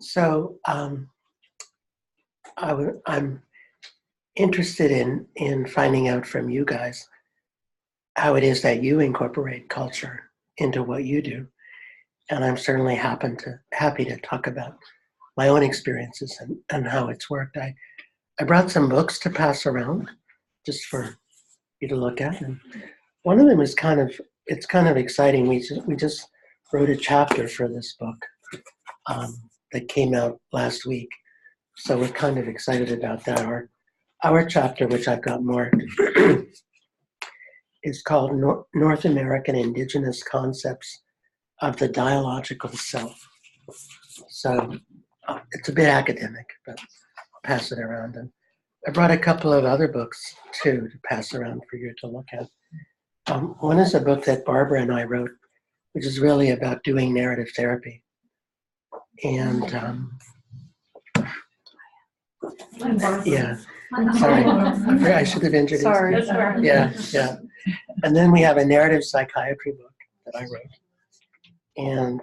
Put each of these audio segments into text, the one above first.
So I'm interested in finding out from you guys how it is that you incorporate culture into what you do. And I'm certainly happy to talk about my own experiences and how it's worked. I brought some books to pass around just for you to look at. And one of them is kind of exciting. We just wrote a chapter for this book that came out last week. So we're kind of excited about that. Our chapter, which I've got marked, is called North American Indigenous Concepts of the Dialogical Self. So it's a bit academic, but I'll pass it around. And I brought a couple of other books, too, to pass around for you to look at. One is a book that Barbara and I wrote, which is really about doing narrative therapy. And yeah, sorry, I should have introduced you. Sorry. Yeah. And then we have a narrative psychiatry book that I wrote. And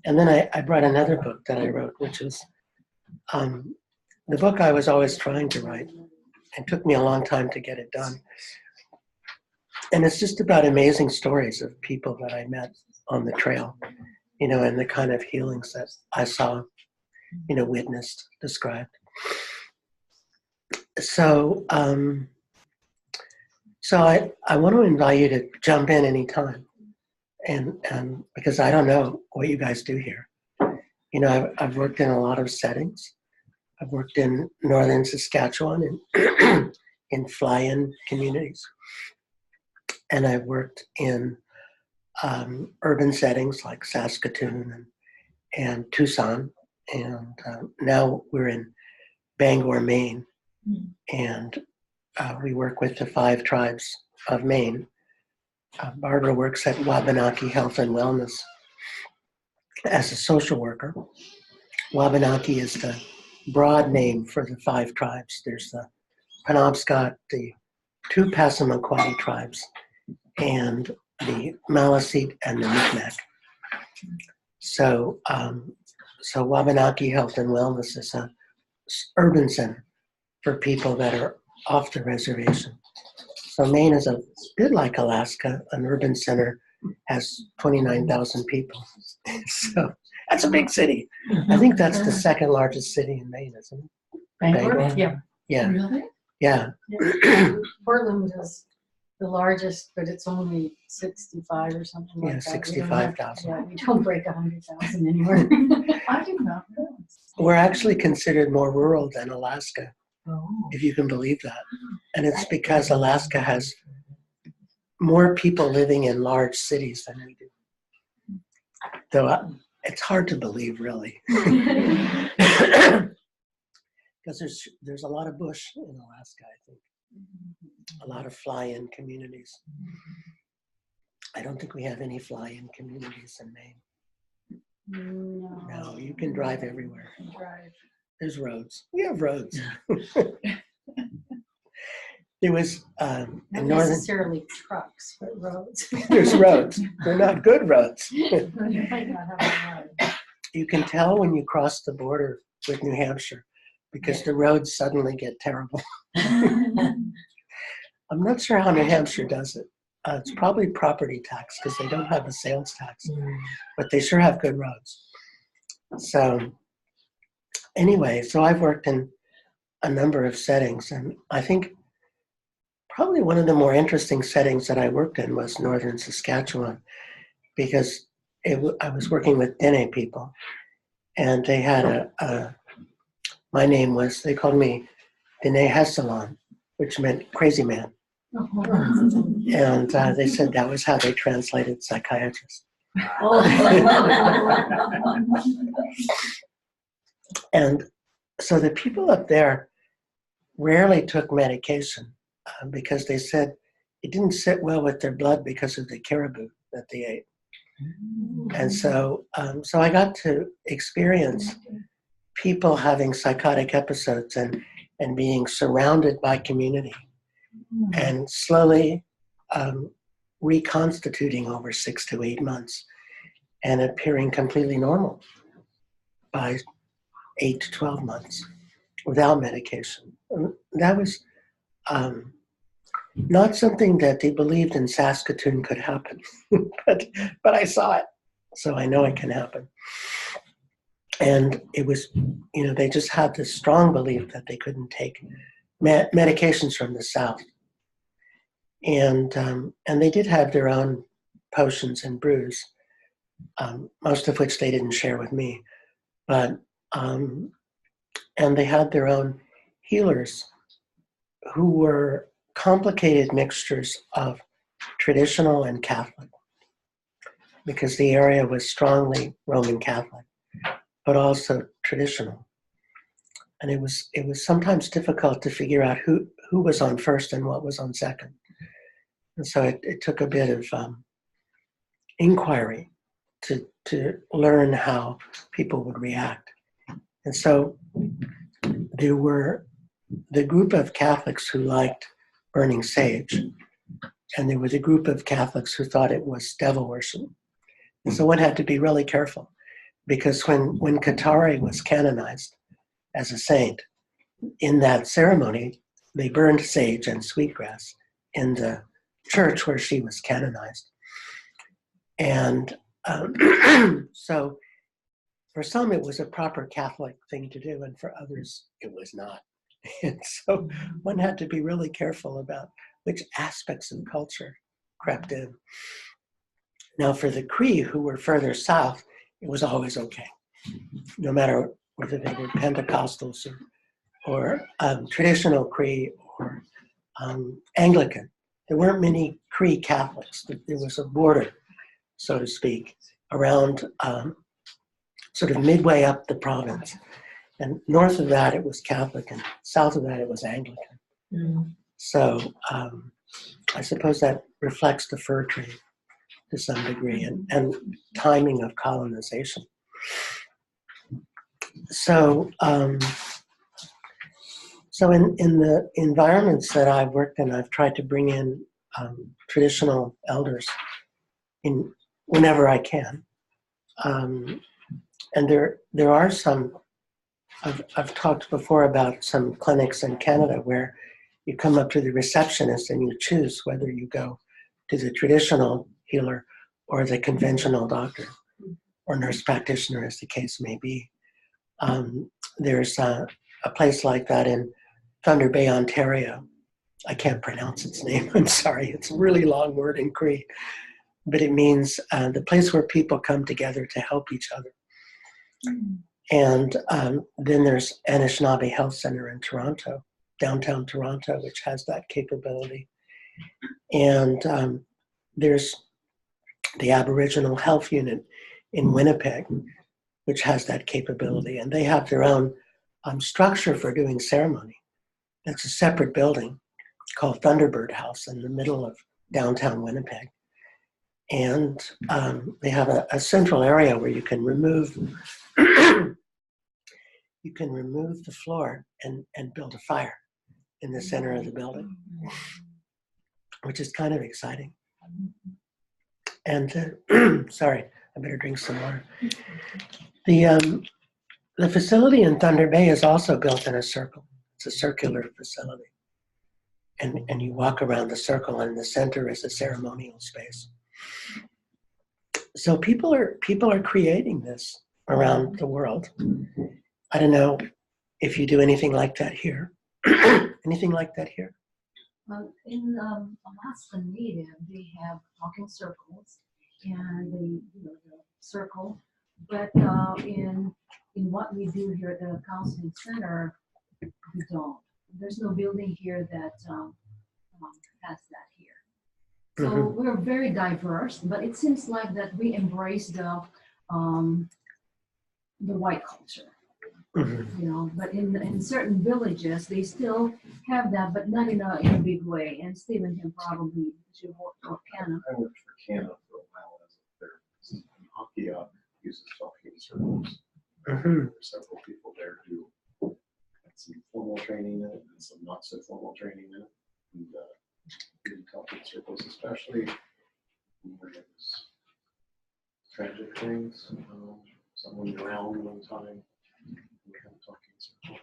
then I brought another book that I wrote, which was the book I was always trying to write. It took me a long time to get it done. And it's just about amazing stories of people that I met on the trail, and the kind of healings that I saw, witnessed, described. So, I want to invite you to jump in anytime, and because I don't know what you guys do here. I've worked in a lot of settings. I've worked in northern Saskatchewan in fly-in communities, and I've worked in urban settings like Saskatoon and Tucson, and now we're in Bangor, Maine, and we work with the 5 tribes of Maine. Barbara works at Wabanaki Health and Wellness as a social worker. Wabanaki is the broad name for the 5 tribes. There's the Penobscot, the 2 Passamaquoddy tribes, and the Maliseet and the Micmac. So Wabanaki Health and Wellness is an urban center for people that are off the reservation. So Maine is a bit like Alaska. An urban center has 29,000 people. So that's a big city. I think that's the 2nd largest city in Maine, isn't it? Bangor? Yeah. Really? Yeah. Portland is the largest, but it's only 65 or something like that. 65,000. Yeah, we don't break 100,000 anywhere. I do not know. We're actually considered more rural than Alaska, if you can believe that. And it's because Alaska has more people living in large cities than we do. Though it's hard to believe, really. Because there's a lot of bush in Alaska, I think. A lot of fly-in communities. I don't think we have any fly-in communities in Maine. No, you can drive everywhere. There's roads. We have roads. There was not necessarily trucks, but roads. There's roads. They're not good roads. You might not have a road. You can tell when you cross the border with New Hampshire because the roads suddenly get terrible. I'm not sure how New Hampshire does it. It's probably property tax because they don't have a sales tax, but they sure have good roads. So anyway, so I've worked in a number of settings, and I think probably one of the more interesting settings that I worked in was northern Saskatchewan because I was working with Dene people, and they had my name was, they called me Dene Hesalon, which meant crazy man. And they said that was how they translated psychiatrist. And so the people up there rarely took medication because they said it didn't sit well with their blood because of the caribou that they ate. And so I got to experience people having psychotic episodes and being surrounded by community and slowly reconstituting over 6 to 8 months and appearing completely normal by 8 to 12 months without medication. And that was not something that they believed in Saskatoon could happen, but I saw it, so I know it can happen. And it was, they just had this strong belief that they couldn't take medications from the South. And they did have their own potions and brews, most of which they didn't share with me. But and they had their own healers who were complicated mixtures of traditional and Catholic, because the area was strongly Roman Catholic, but also traditional. And it was sometimes difficult to figure out who was on first and what was on second. And so it took a bit of inquiry to learn how people would react. And so there were the group of Catholics who liked burning sage, and there was a group of Catholics who thought it was devil worship. And so one had to be really careful, because when Katari was canonized as a saint, in that ceremony, they burned sage and sweetgrass in the church where she was canonized. And so for some, it was a proper Catholic thing to do, and for others, it was not. And so one had to be really careful about which aspects of culture crept in. Now, for the Cree who were further south, it was always okay, no matter whether they were Pentecostals or traditional Cree or Anglican. There weren't many Cree Catholics. There was a border, so to speak, around sort of midway up the province. And north of that, it was Catholic, and south of that, it was Anglican. Mm. So I suppose that reflects the fur trade to some degree, and timing of colonization. So so in the environments that I've worked in, I've tried to bring in traditional elders in whenever I can. And there are some, I've talked before about some clinics in Canada where you come up to the receptionist and you choose whether you go to the traditional healer or the conventional doctor or nurse practitioner, as the case may be. There's a place like that in Thunder Bay, Ontario. I can't pronounce its name, I'm sorry. It's a really long word in Cree, but it means the place where people come together to help each other. And then there's Anishinaabe Health Center in Toronto, downtown Toronto, which has that capability. And there's the Aboriginal Health Unit in Winnipeg, which has that capability. And they have their own structure for doing ceremony. It's a separate building called Thunderbird House in the middle of downtown Winnipeg. And they have a central area where you can remove the floor and build a fire in the center of the building, which is kind of exciting. And sorry, I better drink some water. The facility in Thunder Bay is also built in a circle. It's a circular facility. And you walk around the circle, and the center is a ceremonial space. So people are creating this around the world. I don't know if you do anything like that here. Anything like that here? In Alaska Native, they have talking circles, and the circle. But in what we do here at the counseling center, we don't. There's no building here that has that here. So we're very diverse, but it seems like that we embrace the white culture. But in certain villages, they still have that, but not in a big way. And Stephen can probably work for Canada. I worked for Canada for a while as a therapist. Kodiak uses talking circles. There's several people there who had some formal training in it and some not so formal training in it. And doing talking circles, especially when there's tragic things. someone drowned one time. We had a talking circle,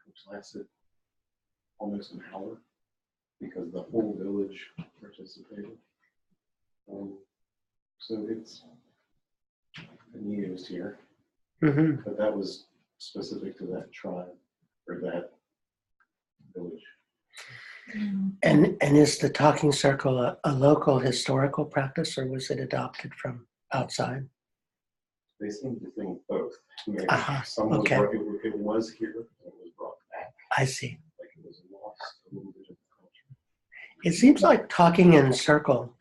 which lasted almost an hour because the whole village participated. So it's been used here, Hmm. but that was specific to that tribe or that village. And is the talking circle a local historical practice, or was it adopted from outside? They seem to think both. Maybe Uh-huh, some was okay. it was here, and it was brought back, I see. like it was lost a little bit of the culture. It seems like talking in circle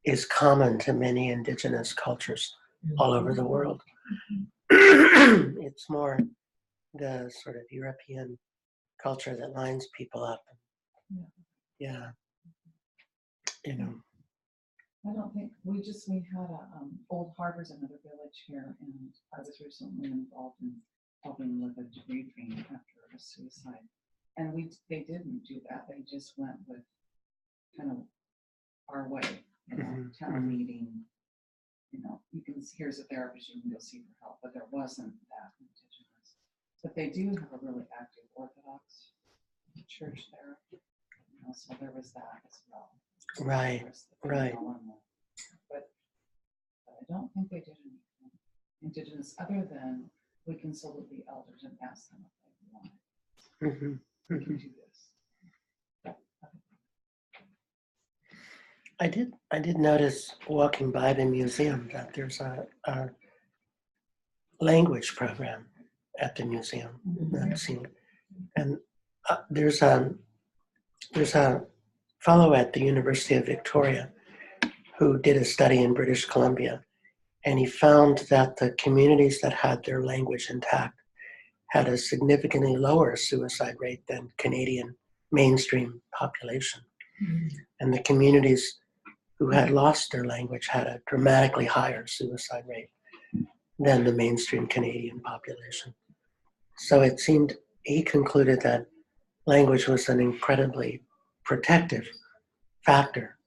is common to many indigenous cultures all over the world. It's more the sort of European culture that lines people up. Yeah, you know. I don't think, we had Old Harbor's another village here, and I was recently involved in helping with a debriefing after a suicide. And they didn't do that, they just went with kind of our way, town meeting, here's a therapist you can go see for help, but there wasn't that indigenous. But they do have a really active Orthodox church there, so there was that as well. Right, right. But I don't think they did anything indigenous other than we consulted the elders and asked them if they wanted. Hmm. We can do this. I did notice walking by the museum that there's a language program at the museum. That seemed, and there's a fellow at the University of Victoria who did a study in British Columbia, and he found that the communities that had their language intact had a significantly lower suicide rate than Canadian mainstream population. And the communities who had lost their language had a dramatically higher suicide rate than the mainstream Canadian population. So it seemed, he concluded that language was an incredibly protective factor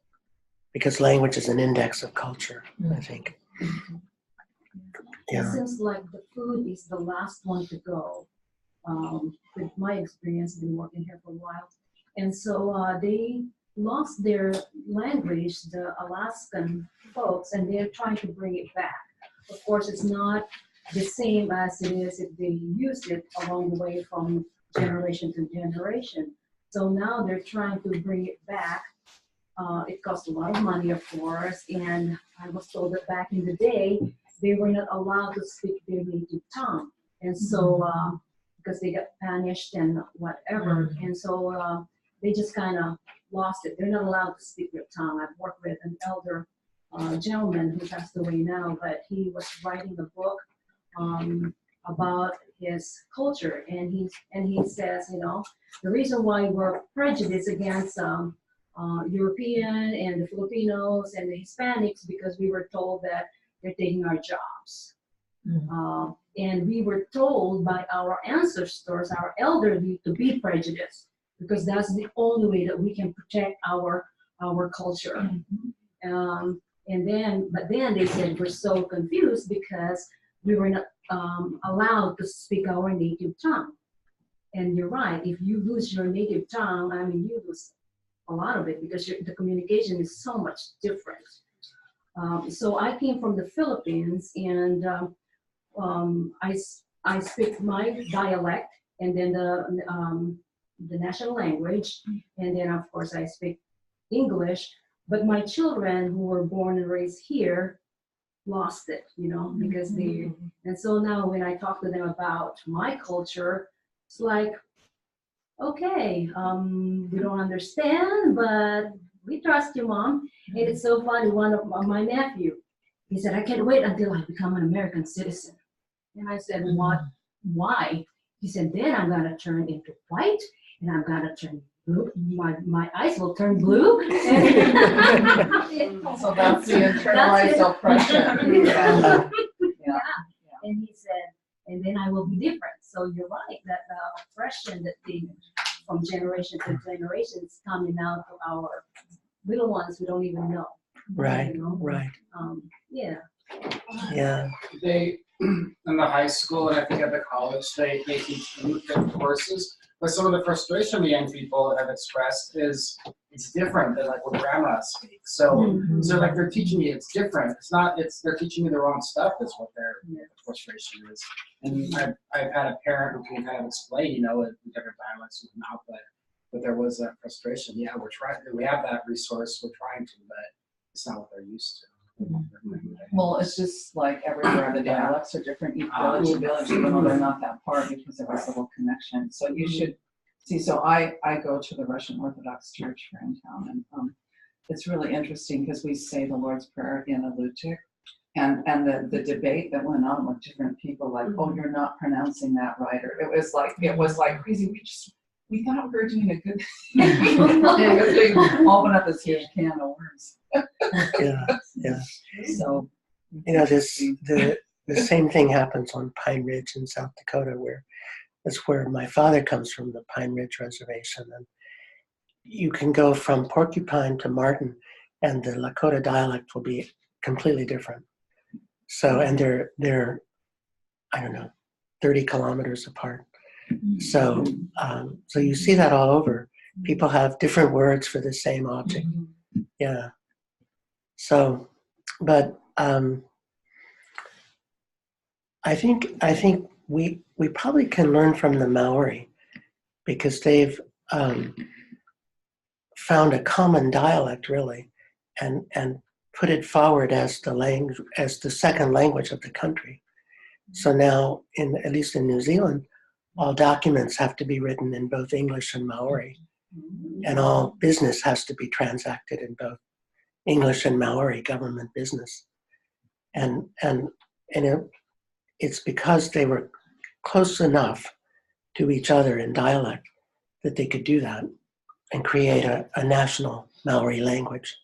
because language is an index of culture, I think. It Yeah. seems like the food is the last one to go. With my experience, been working here for a while. And so they lost their language, the Alaskan folks, and they're trying to bring it back. Of course, it's not the same as it is if they used it along the way from generation to generation. So now they're trying to bring it back. It costs a lot of money, of course, and I was told that back in the day, they were not allowed to speak their native tongue. And so, because they got punished and whatever, and so they just kind of lost it. They're not allowed to speak their tongue. I've worked with an elder gentleman who passed away now, but he was writing a book about his culture, and he says, the reason why we're prejudiced against European and the Filipinos and the Hispanics because we were told that they're taking our jobs. And we were told by our ancestors, our elderly, to be prejudiced because that's the only way that we can protect our culture. But then they said we're so confused because we were not allowed to speak our native tongue. And you're right, if you lose your native tongue, I mean, you lose a lot of it because the communication is so much different. So I came from the Philippines, and I speak my dialect, and then the national language, and then of course I speak English. But my children who were born and raised here lost it, because and so now when I talk to them about my culture, it's like, okay, we don't understand, but we trust you, Mom. And it's so funny, one of my nephew, he said, I can't wait until I become an American citizen. And I said, what? Why? He said, then I'm gonna turn into white, and I'm gonna turn blue. My eyes will turn blue. So that's the internalized oppression. Yeah. And he said, and then I will be different. So you're right, that the oppression that from generation to generation is coming out to our little ones who don't even know. Right, right. Yeah. Yeah. they in the high school and I think at the college they teach different courses. But some of the frustration the young people have expressed is it's different than like what grandma speaks. So so like they're teaching you it's different. They're teaching you the wrong stuff is what their frustration is. And I've had a parent who can kind of explain, the different dialects with mouth, but there was a frustration. Yeah, we have that resource, we're trying to, but it's not what they're used to. Well, it's just like everywhere, the dialects are different, each village to village, even though they're not that far because of this little connection. So you should see, so I go to the Russian Orthodox Church here in town, and it's really interesting because we say the Lord's Prayer in Alutiiq, and the debate that went on with different people, like, oh, you're not pronouncing that right, or it was like crazy. We thought we were doing a good thing. They open up this huge can of worms. Yeah. So, the same thing happens on Pine Ridge in South Dakota, that's where my father comes from, the Pine Ridge Reservation. And you can go from Porcupine to Martin, and the Lakota dialect will be completely different. So, and they're I don't know, 30 kilometers apart. So, so you see that all over. People have different words for the same object. Yeah. So, but I think we probably can learn from the Maori because they've found a common dialect really, and put it forward as the second language of the country. So now, at least in New Zealand, all documents have to be written in both English and Maori, and all business has to be transacted in both English and Maori government business. And it's because they were close enough to each other in dialect that they could do that and create a national Maori language.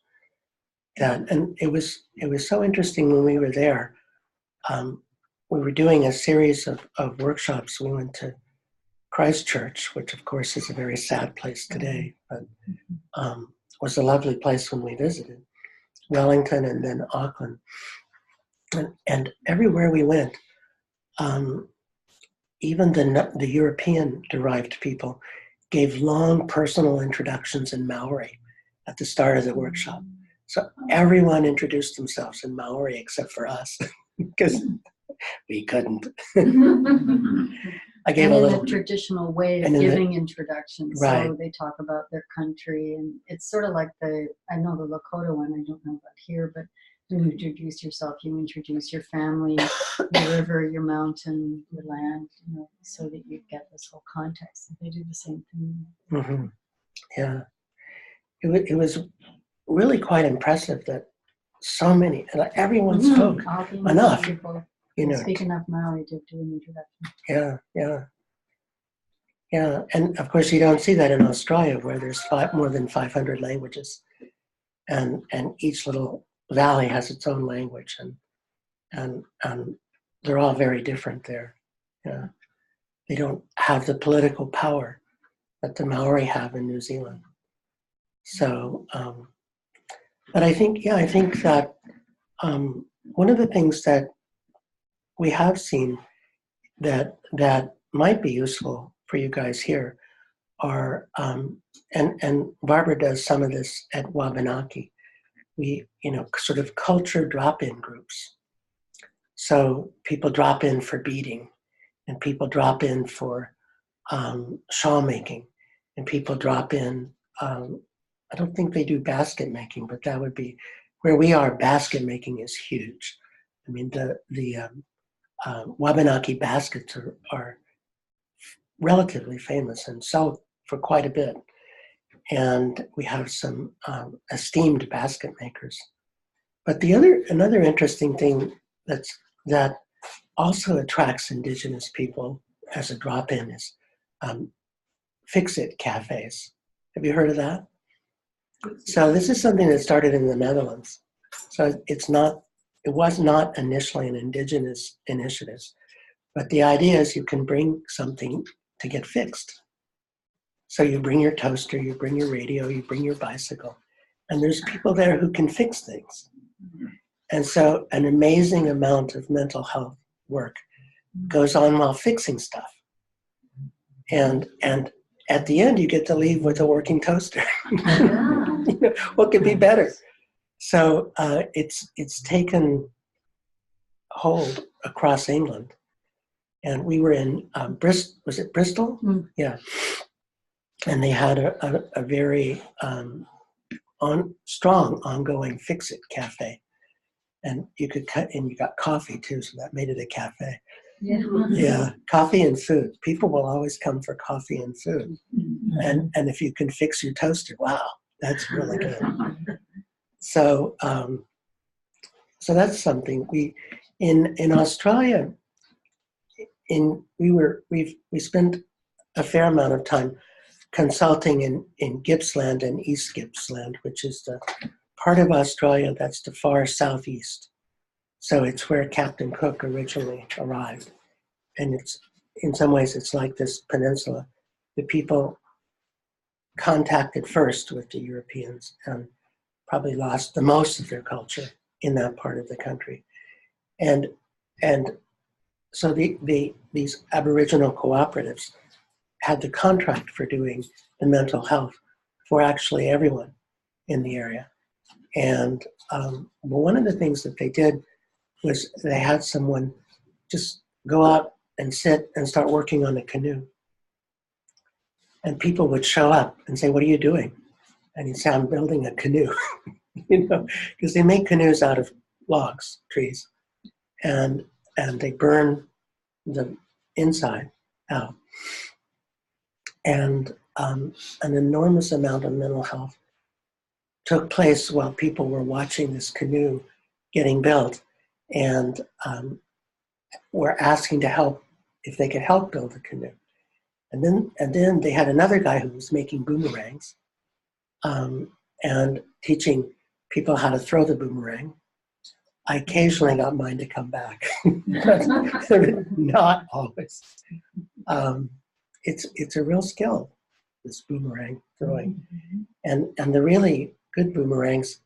And it was so interesting when we were there. We were doing a series of workshops. We went to Christchurch, which of course is a very sad place today, but was a lovely place when we visited. Wellington and then Auckland. And everywhere we went, even the European-derived people gave long personal introductions in Maori at the start of the workshop. So everyone introduced themselves in Maori except for us, because we couldn't. I gave and a in little a traditional way of and in giving introductions. Right. So they talk about their country, and it's sort of like I know the Lakota one, I don't know about here, but when you introduce yourself, you introduce your family, your river, your mountain, your land, so that you get this whole context. They do the same thing. Mm-hmm. Yeah. It was really quite impressive that so many, everyone spoke enough. People You speak enough Maori to do an introduction. Yeah. And of course, you don't see that in Australia, where there's more than 500 languages, and each little valley has its own language, and they're all very different there. Yeah, they don't have the political power that the Maori have in New Zealand. So, but I think that one of the things that we have seen that might be useful for you guys here are, and Barbara does some of this at Wabanaki. We, sort of culture drop-in groups. So people drop in for beading, and people drop in for shawl making, and people drop in, I don't think they do basket making, but that would be, where we are, basket making is huge. I mean, the Wabanaki baskets are relatively famous and sell for quite a bit. And we have some esteemed basket makers. But another interesting thing that also attracts Indigenous people as a drop-in is fix-it cafes. Have you heard of that? So this is something that started in the Netherlands. So it was not initially an Indigenous initiative, but the idea is you can bring something to get fixed. So you bring your toaster, you bring your radio, you bring your bicycle, and there's people there who can fix things. And so an amazing amount of mental health work goes on while fixing stuff. And at the end, you get to leave with a working toaster. Yeah. You know, what could be better? So it's taken hold across England. And we were in Bristol. Was it Bristol? Mm. Yeah. And they had a very strong ongoing fix-it cafe. And you could cut, and you got coffee too, so that made it a cafe. Yeah. Yeah, coffee and food. People will always come for coffee and food. And if you can fix your toaster, wow, that's really good. So so that's something we in Australia. We spent a fair amount of time consulting in Gippsland and East Gippsland, which is the part of Australia that's the far southeast. So it's where Captain Cook originally arrived. And it's, in some ways, it's like this peninsula. The people contacted first with the Europeans and probably lost the most of their culture in that part of the country. And so these Aboriginal cooperatives had the contract for doing the mental health for actually everyone in the area. And one of the things that they did was they had someone just go out and sit and start working on a canoe. And people would show up and say, "What are you doing?" And he'd say, "I'm building a canoe," you know, because they make canoes out of logs, trees, and they burn the inside out. And an enormous amount of mental health took place while people were watching this canoe getting built, and were asking to help if they could help build a canoe. And then they had another guy who was making boomerangs and teaching people how to throw the boomerang. I occasionally got mine to come back, but not always. It's a real skill, this boomerang throwing, and the really good boomerangs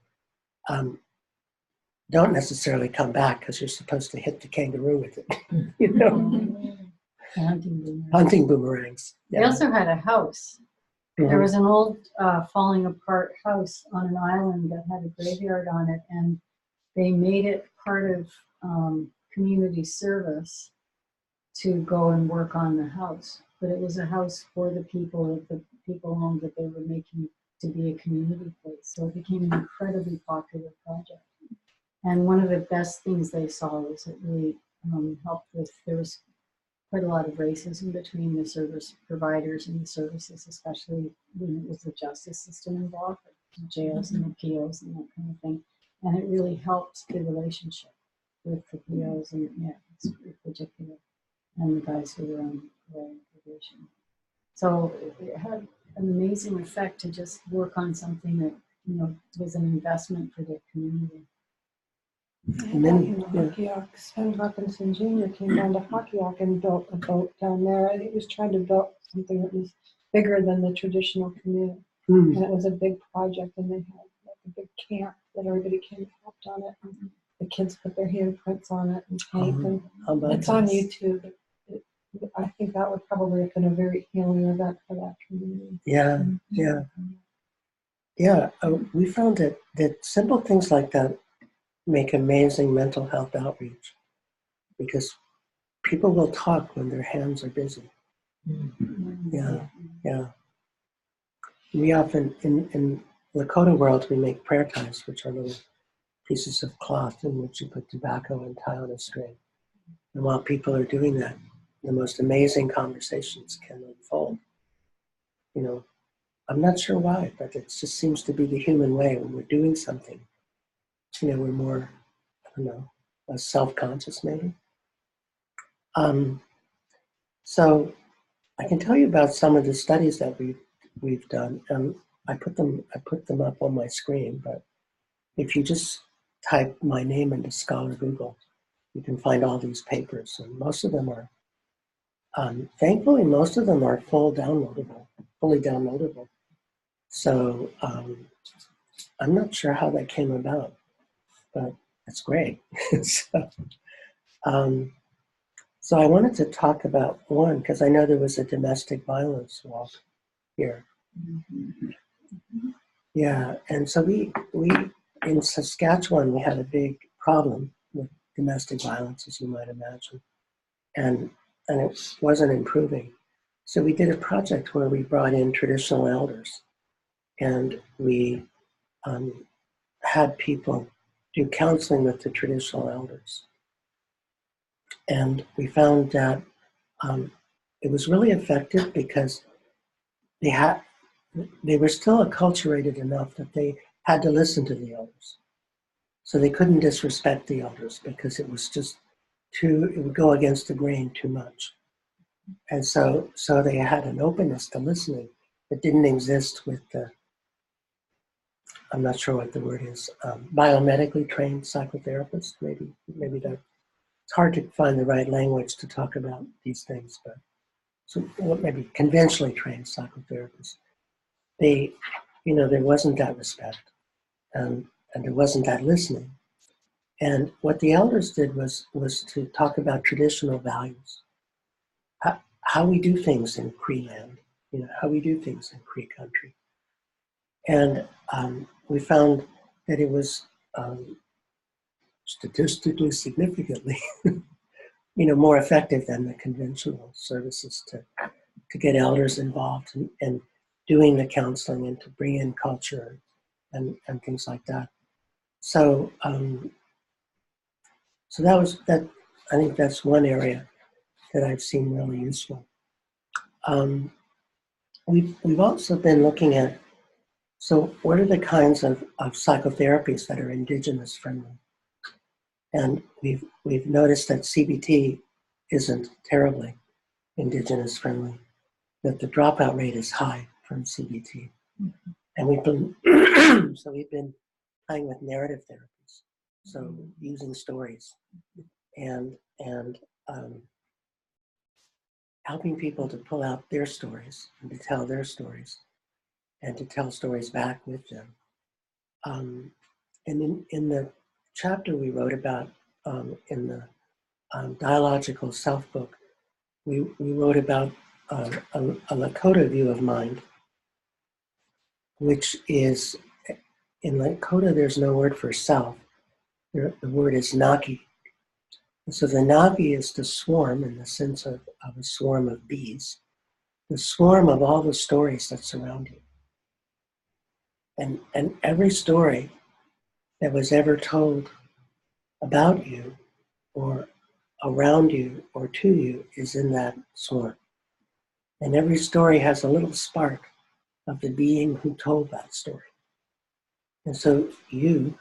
don't necessarily come back because you're supposed to hit the kangaroo with it, you know. Hunting boomerangs. They also had a house. There Mhm. was an old falling apart house on an island that had a graveyard on it, and they made it part of community service to go and work on the house. But it was a house for the people that the people owned that they were making to be a community place. So it became an incredibly popular project. And one of the best things they saw was it really helped with, there was quite a lot of racism between the service providers and the services, especially when it was the justice system involved, like the jails and the POs and that kind of thing. And it really helped the relationship with the POs and it's particular, and the guys who were on probation. So it had an amazing effect to just work on something that, you know, was an investment for the community. And then, yeah. Kodiak, Sven Hawkinson Jr. came down to Kodiak and built a boat down there. And he was trying to build something that was bigger than the traditional canoe. Mm. And it was a big project, and they had like a big camp that everybody came and helped on it. And the kids put their handprints on it and paint. And How about it's on this? YouTube. I think that would probably have been a very healing event for that community. Yeah, yeah, yeah. We found that simple things like that make amazing mental health outreach because people will talk when their hands are busy. Yeah, yeah. We often, in Lakota world, we make prayer ties, which are little pieces of cloth in which you put tobacco and tie on a string. And while people are doing that, the most amazing conversations can unfold. You know, I'm not sure why, but it just seems to be the human way. When we're doing something, you know, we're more, I don't know, less self-conscious maybe. So I can tell you about some of the studies that we've done. I put them up on my screen, but if you just type my name into Scholar Google, you can find all these papers, and most of them are, thankfully, most of them are fully downloadable. So I'm not sure how that came about, but that's great. so, um, so I wanted to talk about one, because I know there was a domestic violence walk here. Yeah, and so we in Saskatchewan, we had a big problem with domestic violence, as you might imagine, and it wasn't improving. So we did a project where we brought in traditional elders, and we had people do counseling with the traditional elders, and we found that it was really effective because they were still acculturated enough that they had to listen to the elders. So they couldn't disrespect the elders because it was just it would go against the grain too much. And so they had an openness to listening that didn't exist with I'm not sure what the word is, biomedically trained psychotherapists, maybe that. It's hard to find the right language to talk about these things, but so maybe conventionally trained psychotherapists. There wasn't that respect, and there wasn't that listening. And what the elders did was to talk about traditional values, how we do things in Cree land, how we do things in Cree country. And we found that it was statistically significantly, more effective than the conventional services to get elders involved and doing the counseling and to bring in culture and things like that. So so that. I think that's one area that I've seen really useful. We've also been looking at, so what are the kinds of psychotherapies that are Indigenous friendly? And we've noticed that CBT isn't terribly Indigenous friendly, that the dropout rate is high from CBT. And we've been playing with narrative therapies, so using stories and helping people to pull out their stories and to tell their stories and to tell stories back with them. And in the chapter we wrote about in the dialogical self book, we wrote about a Lakota view of mind, which is, in Lakota, there's no word for self. The word is nagi. And so the nagi is the swarm in the sense of a swarm of bees, the swarm of all the stories that surround you. And every story that was ever told about you or around you or to you is in that swarm. And every story has a little spark of the being who told that story. And so you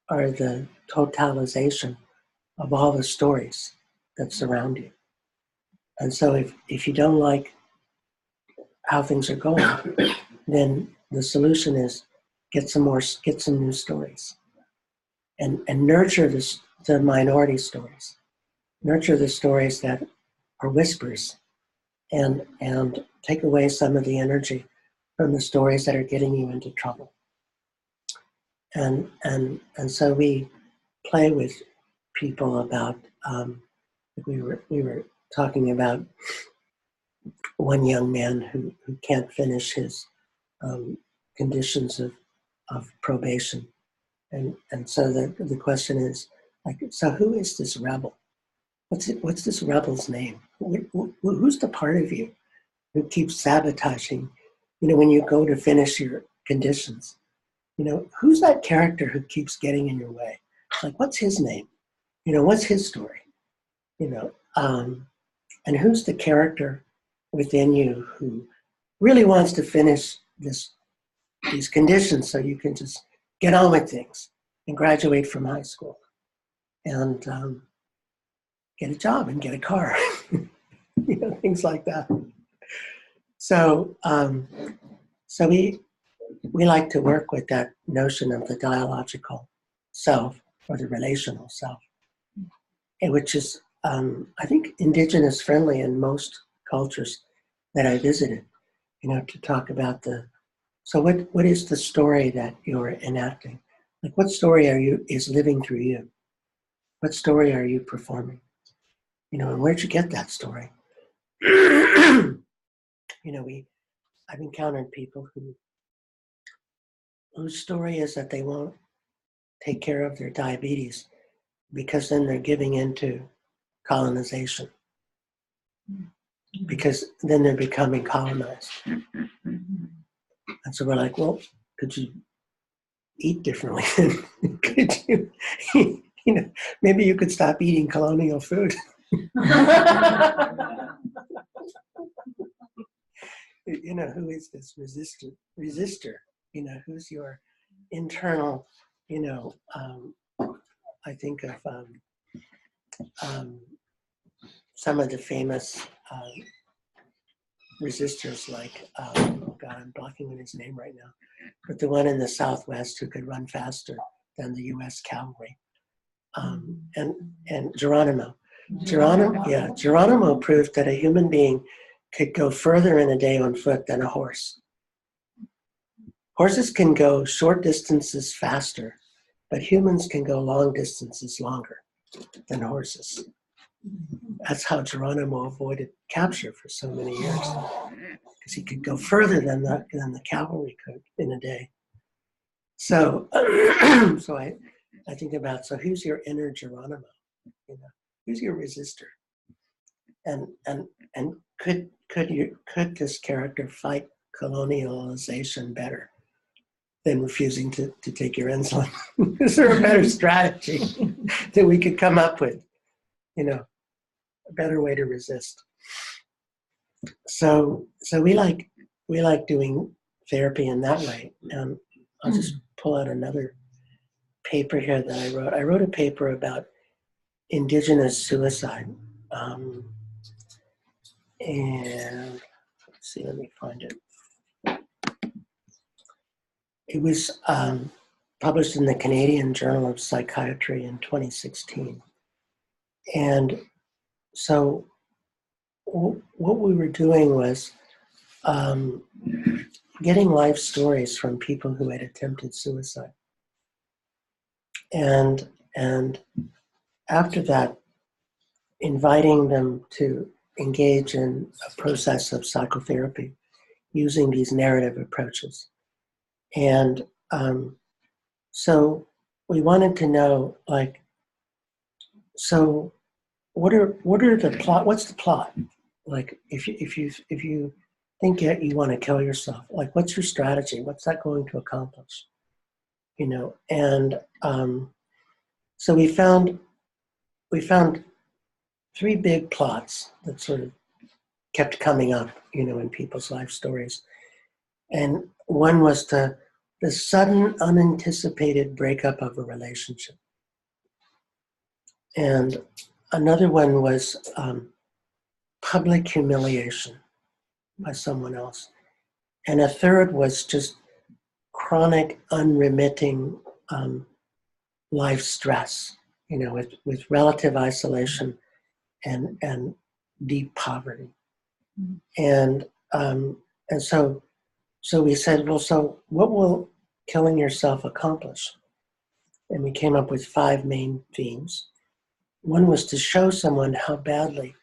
are the totalization of all the stories that surround you. And so if you don't like how things are going, then the solution is get some new stories and nurture the minority stories. Nurture the stories that are whispers and take away some of the energy from the stories that are getting you into trouble. And so we play with people about, we were talking about one young man who can't finish his conditions of probation. And so the question is, so who is this rebel? What's this rebel's name? Who's the part of you who keeps sabotaging, when you go to finish your conditions? Who's that character who keeps getting in your way? What's his name? What's his story? And who's the character within you who really wants to finish these conditions so you can just get on with things and graduate from high school and get a job and get a car, things like that. So we like to work with that notion of the dialogical self or the relational self, which is, I think, Indigenous friendly in most cultures that I visited, to talk about so what is the story that you're enacting? Like, what story is living through you? What story are you performing? You know, and where'd you get that story? You know, I've encountered people whose story is that they won't take care of their diabetes because then they're giving into colonization. Because then they're becoming colonized. And so we're like, well, could you eat differently? Could you, you know, maybe you could stop eating colonial food. You know, who is this resistor? You know, who's your internal, you know, I think of some of the famous resistors like, oh God, I'm blocking on his name right now, but the one in the Southwest who could run faster than the U.S. cavalry, and Geronimo. Geronimo proved that a human being could go further in a day on foot than a horse. Horses can go short distances faster, but humans can go long distances longer than horses. That's how Geronimo avoided capture for so many years, because he could go further than the cavalry could in a day. So, so I think about, so who's your inner Geronimo? You know, who's your resistor? And could this character fight colonialization better than refusing to take your insulin? Is there a better strategy that we could come up with? You know, a better way to resist. So we like doing therapy in that way. I'll just pull out another paper here that I wrote. I wrote a paper about indigenous suicide. And let's see, let me find it. It was published in the Canadian Journal of Psychiatry in 2016. And so what we were doing was getting life stories from people who had attempted suicide. And after that, inviting them to engage in a process of psychotherapy using these narrative approaches. And so we wanted to know, like, so what are the plot? What's the plot? Like, if you think you want to kill yourself, like, what's your strategy? What's that going to accomplish? You know, and so we found three big plots that sort of kept coming up, you know, in people's life stories. And one was the sudden, unanticipated breakup of a relationship. And another one was public humiliation by someone else. And a third was just chronic, unremitting life stress, you know, with relative isolation and deep poverty. And so we said, well, so what will killing yourself accomplish? And we came up with 5 main themes. One was to show someone how badly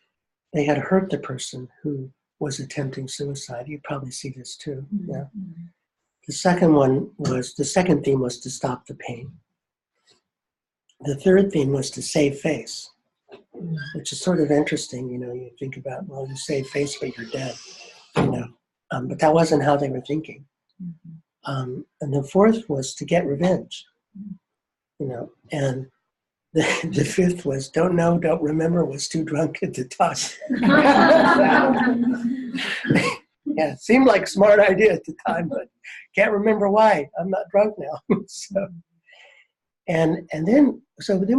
they had hurt the person who was attempting suicide. You probably see this too. Yeah. The second theme was to stop the pain. The third theme was to save face, which is sort of interesting. You know, you think about, well, you save face, but you're dead. You know, but that wasn't how they were thinking. And the fourth was to get revenge. You know, and the fifth was don't know, don't remember, was too drunk at the time. Yeah, it seemed like a smart idea at the time, but can't remember why. I'm not drunk now. So, and then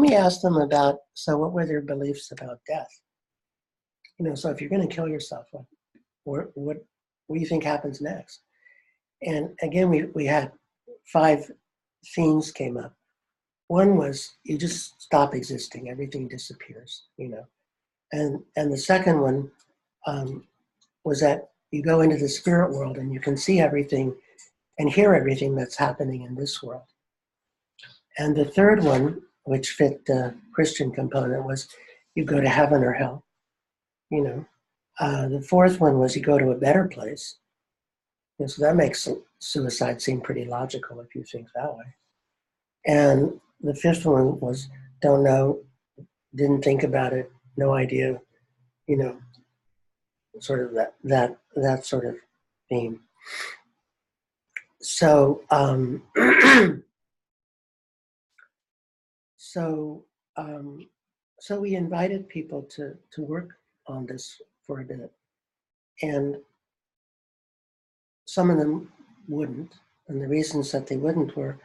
we asked them about, so what were their beliefs about death? You know, so if you're going to kill yourself, what do you think happens next? And again, we had 5 themes came up. One was you just stop existing, everything disappears, you know. And the second one was that you go into the spirit world and you can see everything and hear everything that's happening in this world. And the third one, which fit the Christian component, was you go to heaven or hell. You know, the fourth one was you go to a better place. And so that makes suicide seem pretty logical if you think that way. And the fifth one was don't know, didn't think about it, no idea, you know, sort of that sort of theme. So so we invited people to work on this for a bit, and some of them wouldn't, and the reasons that they wouldn't were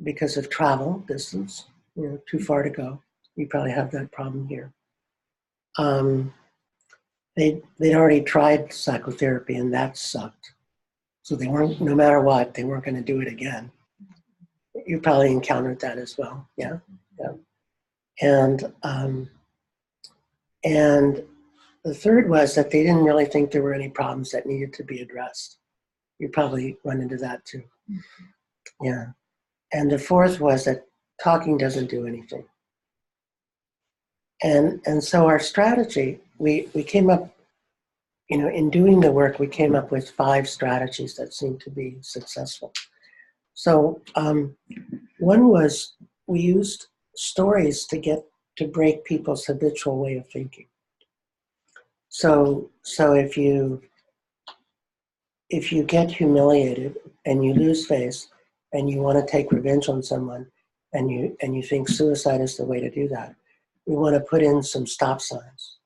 because of travel distance, you know, too far to go. You probably have that problem here. They'd already tried psychotherapy and that sucked. So they weren't, no matter what, they weren't going to do it again. You probably encountered that as well. Yeah. And the third was that they didn't really think there were any problems that needed to be addressed. You probably run into that too. Yeah. And the fourth was that talking doesn't do anything. And so our strategy, we came up, you know, in doing the work, we came up with 5 strategies that seemed to be successful. So one was we used stories to break people's habitual way of thinking. So if you get humiliated and you lose face and you want to take revenge on someone and you think suicide is the way to do that, we want to put in some stop signs.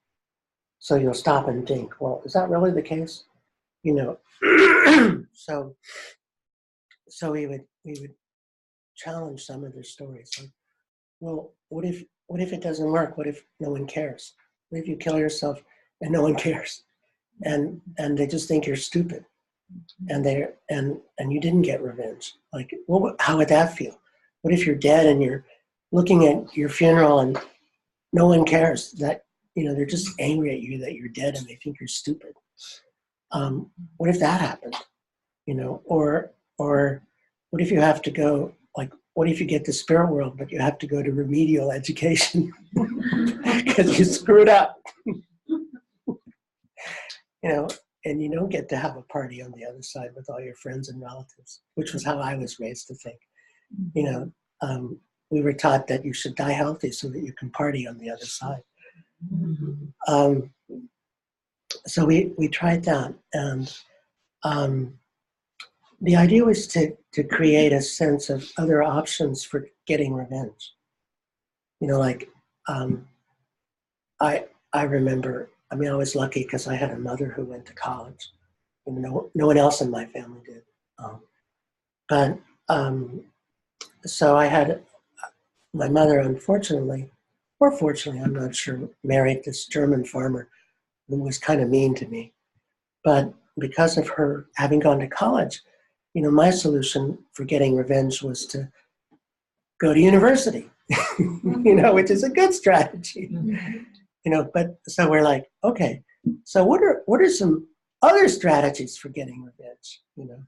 So you'll stop and think, well, is that really the case? You know, so we would challenge some of their stories. Like, well, what if it doesn't work? What if no one cares? What if you kill yourself and no one cares? And they just think you're stupid. And you didn't get revenge. Like, well, how would that feel? What if you're dead and you're looking at your funeral and no one cares? That, you know, they're just angry at you that you're dead and they think you're stupid. What if that happened? You know, or what if you have to go, like, what if you get to spirit world, but you have to go to remedial education because you screwed up? You know, and you don't get to have a party on the other side with all your friends and relatives, which was how I was raised to think. You know, we were taught that you should die healthy so that you can party on the other side. So we tried that, and the idea was to create a sense of other options for getting revenge. You know, like I remember. I mean, I was lucky because I had a mother who went to college. And no one else in my family did. So I had my mother, unfortunately, or fortunately, I'm not sure, married this German farmer who was kind of mean to me. But because of her having gone to college, you know, my solution for getting revenge was to go to university, you know, which is a good strategy. You know, but so we're like, okay, so what are some other strategies for getting revenge? You know,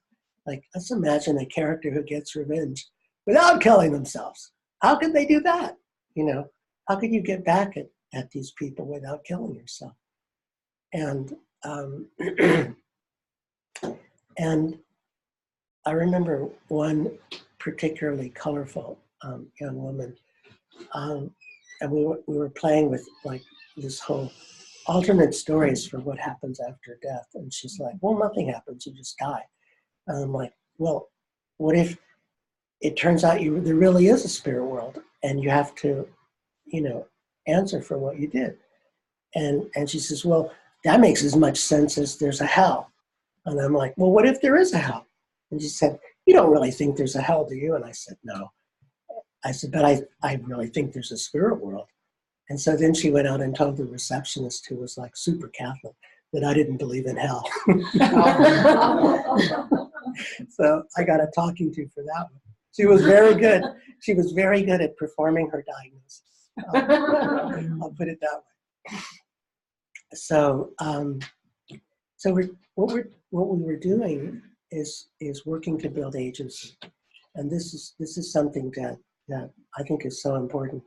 like, let's imagine a character who gets revenge without killing themselves. How could they do that? You know, how could you get back at these people without killing yourself? And and I remember one particularly colorful young woman, and we were playing with like this whole alternate stories for what happens after death. And she's like, well, nothing happens, you just die. And I'm like, well, what if it turns out there really is a spirit world and you have to, you know, answer for what you did? And she says, well, that makes as much sense as there's a hell. And I'm like, well, what if there is a hell? And she said, you don't really think there's a hell, do you? And I said, no. I said, but I really think there's a spirit world. And so then she went out and told the receptionist, who was like super Catholic, that I didn't believe in hell. So I got a talking to for that one. She was very good. She was very good at performing her diagnosis. I'll put it that way. So, what we were doing is working to build agency, and this is something that that I think is so important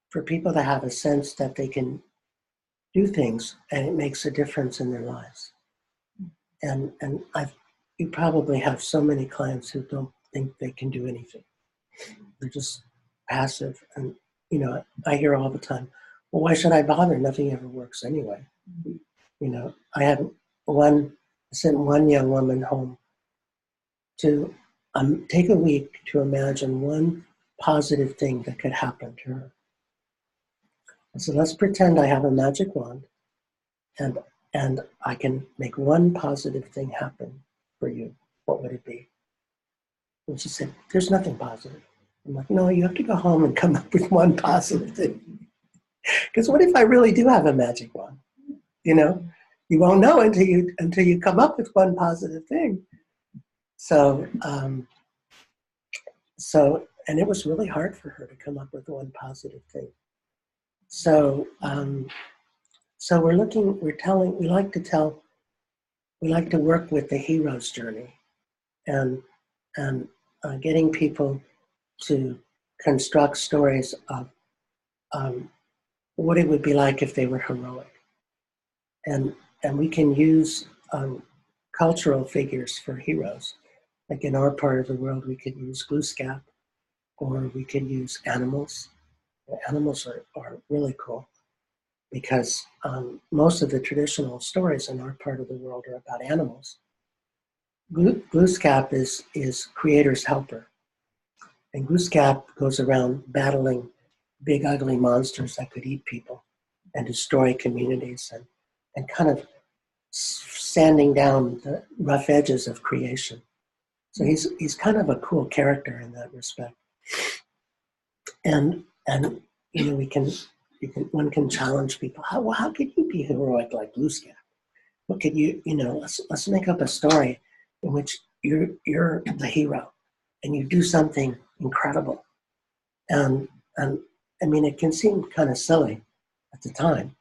for people to have a sense that they can do things and it makes a difference in their lives. And you probably have so many clients who don't think they can do anything. They're just passive. And, you know, I hear all the time, well, why should I bother? Nothing ever works anyway. You know, I sent one young woman home to take a week to imagine one positive thing that could happen to her. I said, let's pretend I have a magic wand and I can make one positive thing happen for you. What would it be? And she said, there's nothing positive. I'm like, no, you have to go home and come up with one positive thing. Because what if I really do have a magic wand? You know, you won't know until you come up with one positive thing. So, and it was really hard for her to come up with one positive thing. So, so we like to work with the hero's journey, and getting people to construct stories of what it would be like if they were heroic, and we can use cultural figures for heroes. Like in our part of the world, we could use Glooskap, or we could use animals. Animals are really cool because most of the traditional stories in our part of the world are about animals. Glooskap is Creator's helper. And Glooskap goes around battling big ugly monsters that could eat people and destroy communities and kind of sanding down the rough edges of creation. So he's kind of a cool character in that respect. And you know, one can challenge people. How could you be heroic like Glooskap? What could you know? Let's make up a story in which you're the hero and you do something incredible. And I mean, it can seem kind of silly at the time,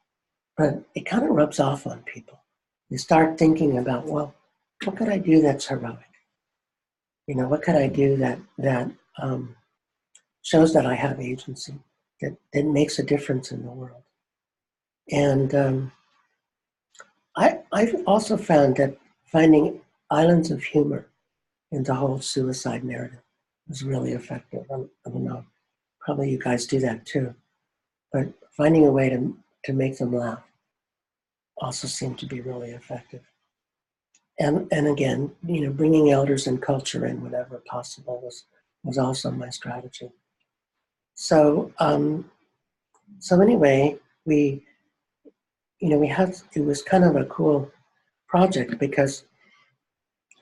but it kind of rubs off on people. You start thinking about, well, what could I do that's heroic? You know, what could I do that shows that I have agency, that makes a difference in the world? And I've also found that finding islands of humor in the whole suicide narrative is really effective. I don't know, probably you guys do that too. But finding a way to make them laugh also seemed to be really effective. And again, you know, bringing elders and culture in whenever possible was also my strategy. So so anyway, it was kind of a cool project because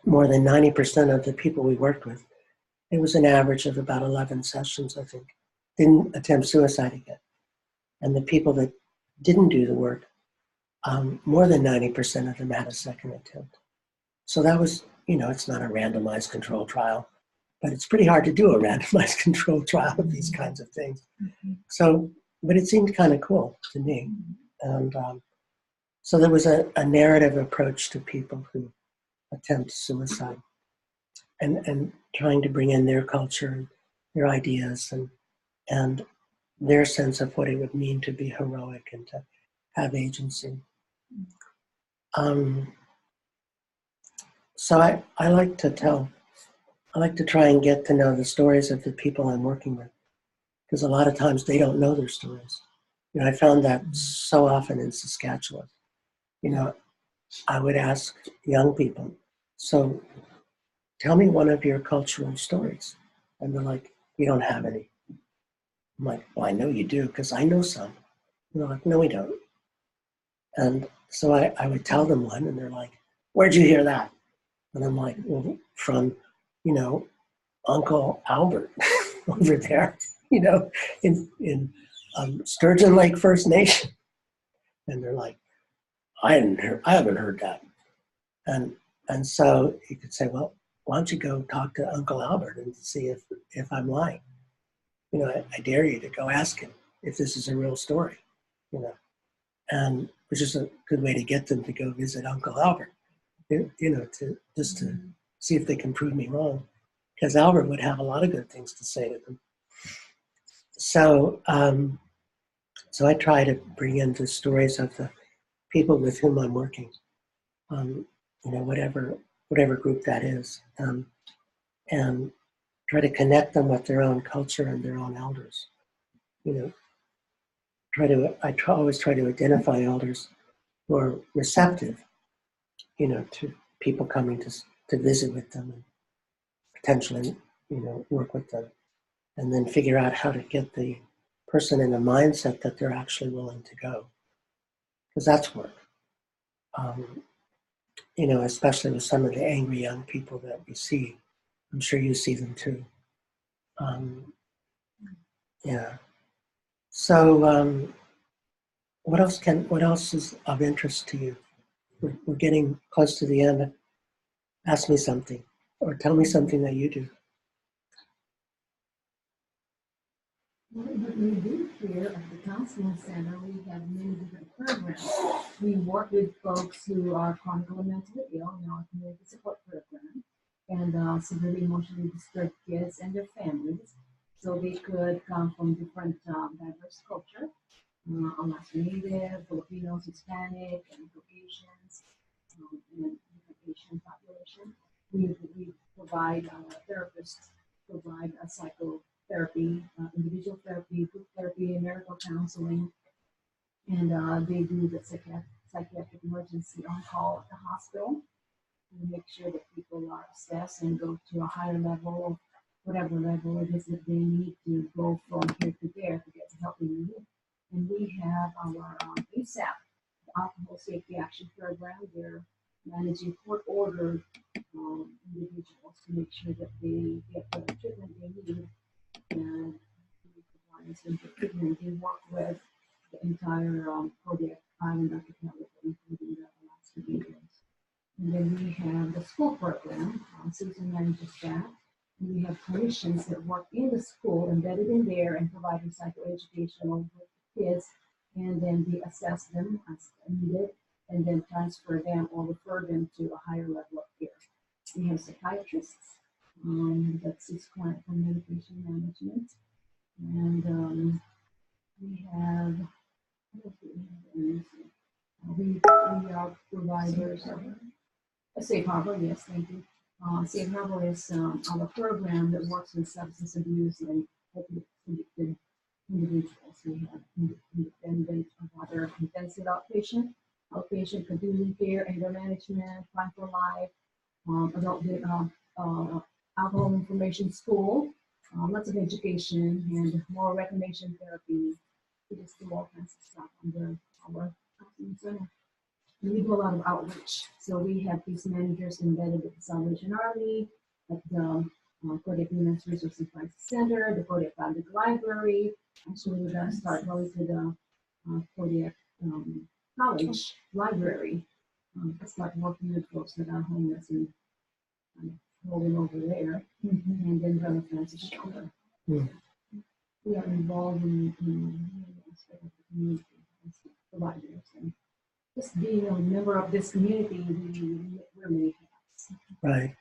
more than 90% of the people we worked with, it was an average of about 11 sessions, I think, didn't attempt suicide again. And the people that didn't do the work, more than 90% of them had a second attempt. So that was, you know, it's not a randomized control trial, but it's pretty hard to do a randomized control trial of these kinds of things. So, but it seemed kind of cool to me. And so there was a narrative approach to people who attempt suicide and trying to bring in their culture and their ideas and their sense of what it would mean to be heroic and to have agency. So I like to try and get to know the stories of the people I'm working with, because a lot of times they don't know their stories. You know, I found that so often in Saskatchewan. You know, I would ask young people, so tell me one of your cultural stories. And they're like, we don't have any. I'm like, well, I know you do, because I know some. And they're like, no, we don't. And so I would tell them one, and they're like, where'd you hear that? And I'm like, well, from, you know, Uncle Albert over there, you know, in Sturgeon Lake First Nation. And they're like, I haven't heard that. And so you could say, well, why don't you go talk to Uncle Albert and see if I'm lying? You know, I dare you to go ask him if this is a real story, you know, and which is a good way to get them to go visit Uncle Albert, you know, to see if they can prove me wrong, because Albert would have a lot of good things to say to them. so I try to bring in the stories of the people with whom I'm working, whatever group that is, and try to connect them with their own culture and their own elders. Always try to identify elders who are receptive, to people coming to visit with them and potentially, work with them, and then figure out how to get the person in a mindset that they're actually willing to go, because that's work. Especially with some of the angry young people that we see. I'm sure you see them too. Yeah. So, what else is of interest to you? We're getting close to the end. Ask me something, or tell me something that you do. What we do here at the counseling center, we have many different programs. We work with folks who are chronically mentally ill in our community support program, and severely emotionally disturbed kids and their families. So they could come from different diverse culture, Alaska Native, Filipinos, Hispanic, and Caucasians, and different Asian population. We provide therapists provide a psychotherapy, individual therapy, group therapy, marital counseling, and they do the psychiatric emergency on call at the hospital. We make sure that people are assessed and go to a higher level, whatever level it is that they need to go from here to there to get the help they need. And we have our ASAP, the Alcohol Safety Action Program. They're managing court-ordered individuals to make sure that they get the treatment they need and treatment. They work with the entire Kodiak Island archipelago, including the Alaska Natives. And then we have the school program. Susan manages that. And we have clinicians that work in the school, embedded in there, and providing psychoeducational with kids. And then we assess them as needed, and then transfer them or refer them to a higher level of care. We have psychiatrists that seeks client for medication management. And we have, we are providers of a safe harbor, yes, thank you. Safe harbor is our program that works with substance abuse and addicted individuals. We have independent other intensive outpatient continuing care, anger management, crime for life, adult alcohol information school, lots of education, and more reclamation therapy. We just do all kinds of stuff under our counseling center. And we do a lot of outreach. So we have these managers embedded at the Salvation Army, at the Kodiak Women's Resource and Crisis Center, the Kodiak Public Library. Actually, we're going to start going to the Kodiak College Library to start working with folks that are homeless and rolling over there, and then run a Francis shelter. We are involved in the aspect of the community as providers, and just being a member of this community, we really have. Right.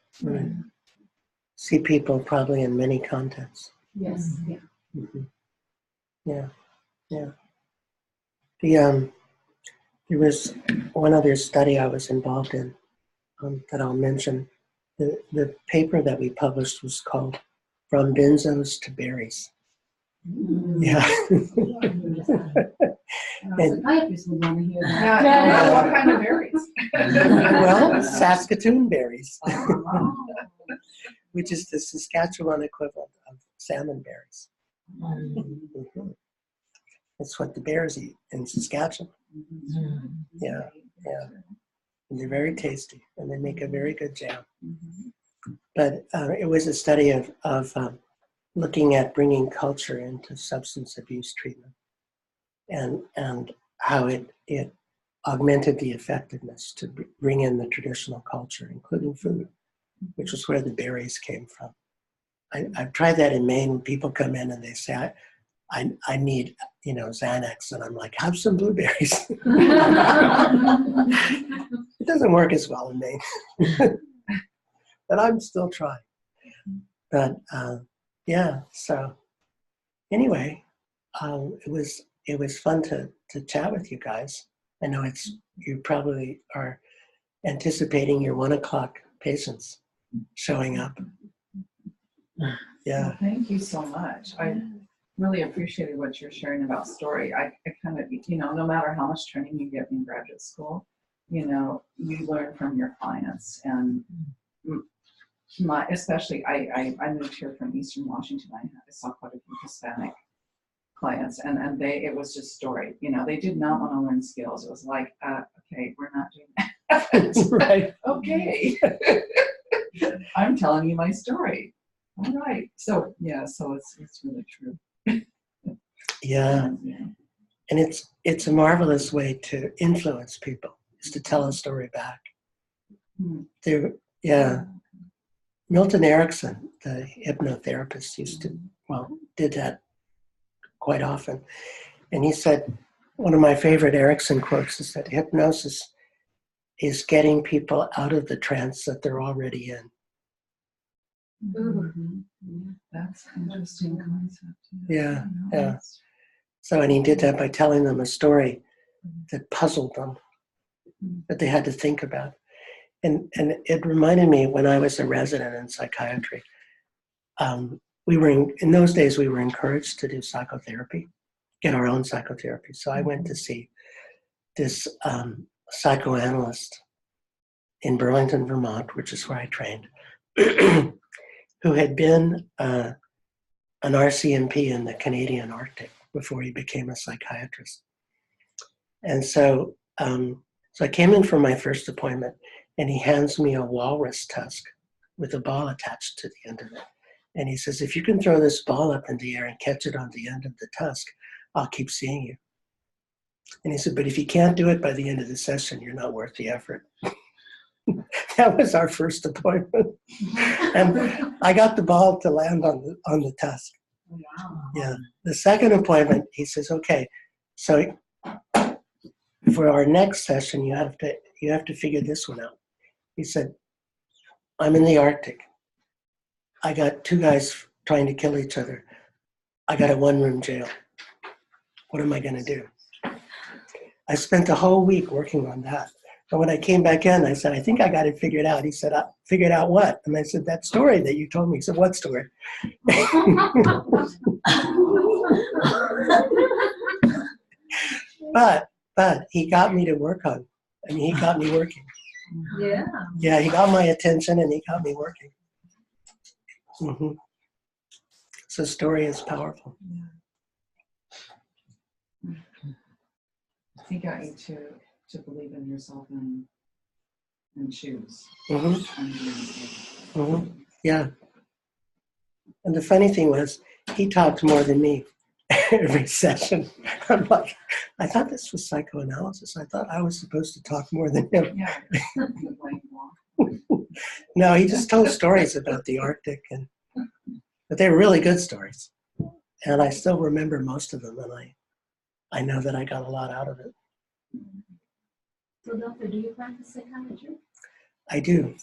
See people probably in many contexts. Yes, yeah. Yeah. There was one other study I was involved in that I'll mention. The paper that we published was called "From Benzos to Berries." Yeah. Psychiatrists would want to hear that. Yeah, what kind of berries? Well, Saskatoon berries, Oh. which is the Saskatchewan equivalent of salmon berries. That's what the bears eat in Saskatchewan. Yeah. And they're very tasty, and they make a very good jam. But it was a study of looking at bringing culture into substance abuse treatment, and how it augmented the effectiveness to bring in the traditional culture, including food, which is where the berries came from. I've tried that in Maine when people come in and they say, I need, Xanax, and I'm like, have some blueberries. It doesn't work as well in Maine, but I'm still trying. But yeah, so anyway, it was fun to chat with you guys. I know you probably are anticipating your 1 o'clock patients showing up. Yeah. Well, thank you so much. I really appreciated what you're sharing about story. I kind of, no matter how much training you get in graduate school, you learn from your clients. And especially, I moved here from Eastern Washington. I saw quite a few Hispanic clients, and it was just story. They did not want to learn skills. It was like, okay, we're not doing that. Right. Okay. I'm telling you my story. All right. So so it's really true. Yeah. And it's a marvelous way to influence people, is to tell a story back. Milton Erickson, the hypnotherapist, did that quite often. And he said, one of my favorite Erickson quotes is that hypnosis is getting people out of the trance that they're already in. That's an interesting concept. Yeah. So, and he did that by telling them a story that puzzled them, that they had to think about. And it reminded me when I was a resident in psychiatry, in those days we were encouraged to do psychotherapy, get our own psychotherapy. So I went to see this psychoanalyst in Burlington, Vermont, which is where I trained, who had been an RCMP in the Canadian Arctic before he became a psychiatrist. And so I came in for my first appointment, and he hands me a walrus tusk with a ball attached to the end of it. And he says, if you can throw this ball up in the air and catch it on the end of the tusk, I'll keep seeing you. And he said, but if you can't do it by the end of the session, you're not worth the effort. That was our first appointment. And I got the ball to land on the tusk. Wow. Yeah. The second appointment, he says, okay, so for our next session, you have to figure this one out. He said, I'm in the Arctic. I got 2 guys trying to kill each other. I got a 1-room jail. What am I going to do? I spent the whole week working on that. And when I came back in, I said, I think I got it figured out. He said, figured out what? And I said, that story that you told me. He said, what story? But he got me to work on. He got me working. Yeah. Yeah, he got my attention and he got me working. So story is powerful. He got you to believe in yourself and choose. Yeah. And the funny thing was, he talked more than me every session. I'm like, I thought this was psychoanalysis. I thought I was supposed to talk more than him. Yeah. No, he just told stories about the Arctic, but they were really good stories. And I still remember most of them, and I know that I got a lot out of it. So, doctor, do you practice psychiatry? I do,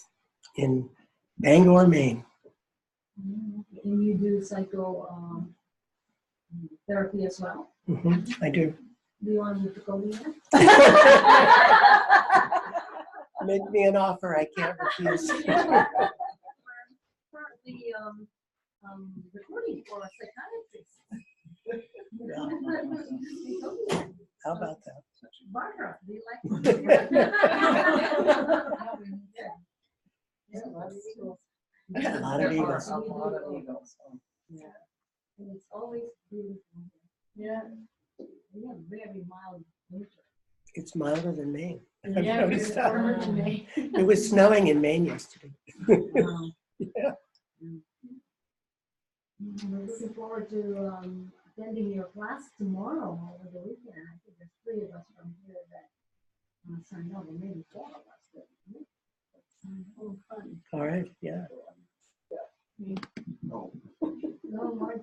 in Bangor, Maine. And you do therapy as well? I do. Do you want me to Kodiak? Make me an offer I can't refuse. Currently recording for a psychiatrist. How about that? Barbara, do you like to do that? Yeah, a lot of eagles. A lot of eagles. A lot of eagles. Yeah. And it's always beautiful. Yeah. We have very mild winter. It's milder than Maine. I've Yeah, noticed it's that. warmer than Maine. It was snowing in Maine yesterday. Wow. Yeah. We're looking forward to attending your class tomorrow over the weekend. I think there's 3 of us from here that signed up, or maybe 4 of us. But it's fun. All right. Yeah. No. No, Margie.